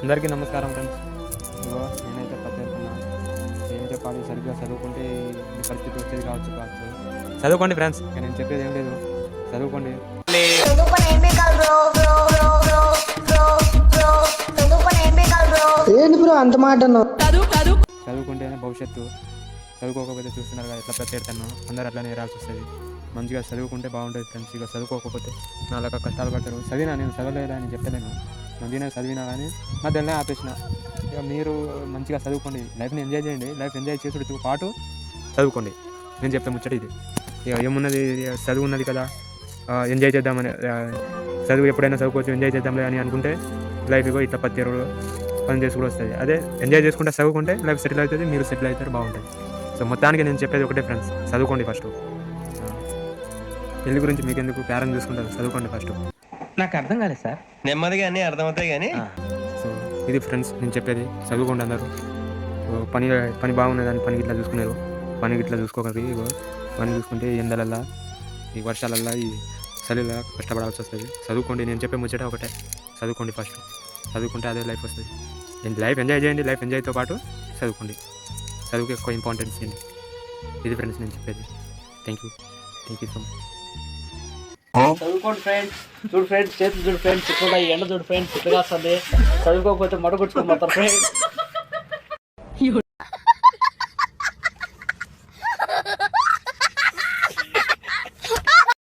అందరికీ నమస్కారం ఫ్రెండ్స్. ఇదిగో నేనైతే ప్రత్యేకన్నా ఏం చెప్పాలి, సరిగ్గా చదువుకుంటే ఈ పరిస్థితి వచ్చేది కావచ్చు. చదువుకోండి ఫ్రెండ్స్, ఇక నేను చెప్పేది ఏం లేదు, చదువుకోండి. ఏంటి బ్రో అంత మాట చదువుకుంటేనే భవిష్యత్తు. చదువుకోకపోతే చూస్తున్నారు కదా ఎట్లా ప్రత్యేకన్నా, అందరూ అట్లానే రాసి వస్తుంది. మంచిగా చదువుకుంటే బాగుంటుంది ఫ్రెండ్స్. ఇక చదువుకోకపోతే నాలుగు కష్టాలు పడతారు. చదివినా, నేను చదవలేదా అని చెప్పలేను, మంచిగా చదివినా కానీ మధ్యలోనే ఆపేసిన. ఇక మీరు మంచిగా చదువుకోండి, లైఫ్ని ఎంజాయ్ చేయండి. లైఫ్ ఎంజాయ్ చేసుడితో పాటు చదువుకోండి. నేను చెప్తే ముచ్చట ఇది. ఇక ఏమున్నది, చదువు ఉన్నది కదా, ఎంజాయ్ చేద్దామని, చదువు ఎప్పుడైనా చదువుకోవచ్చు, ఎంజాయ్ చేద్దాంలే అని అనుకుంటే లైఫ్ ఇగో ఇట్లా పని చేసి కూడా వస్తుంది. అదే ఎంజాయ్ చేసుకుంటే చదువుకుంటే లైఫ్ సెటిల్ అవుతుంది, మీరు సెటిల్ అవుతారు, బాగుంటుంది. సో మొత్తానికి నేను చెప్పేది ఒకటే ఫ్రెండ్స్, చదువుకోండి ఫస్ట్. పెళ్లి గురించి మీకెందుకు, పేరెంట్ చూసుకుంటారు, చదువుకోండి ఫస్ట్. నాకు అర్థం కాలేదు సార్. నెమ్మదిగా అన్నీ అర్థమవుతాయి కానీ సో ఇది ఫ్రెండ్స్ నేను చెప్పేది, చదువుకోండి అందరూ. పని బాగున్నదని పని గిట్లా చూసుకున్నారు, పని గిట్లా చూసుకోకండి. పని చూసుకుంటే ఎండలల్లా, ఈ వర్షాలల్లా, ఈ చలిలా కష్టపడాల్సి వస్తుంది. చదువుకోండి, నేను చెప్పే ముచ్చట ఒకటే, చదువుకోండి ఫస్ట్. చదువుకుంటే అదే లైఫ్ వస్తుంది. లైఫ్ ఎంజాయ్ చేయండి, లైఫ్ ఎంజాయ్తో పాటు చదువుకోండి. చదువుకి ఎక్కువ ఇంపార్టెన్స్ ఇవ్వండి. ఇది ఫ్రెండ్స్ నేను చెప్పేది. Thank you so much. చదువుకోండి ఫ్రెండ్స్. చూడు ఫ్రెండ్స్, చేతులు చూడు ఫ్రెండ్స్, ఇట్లా ఎండ చూడు ఫ్రెండ్స్, ఇట్లా వస్తుంది. చదువుకోకపోతే మడగొట్టుకోమంటారు ఫ్రెండ్స్.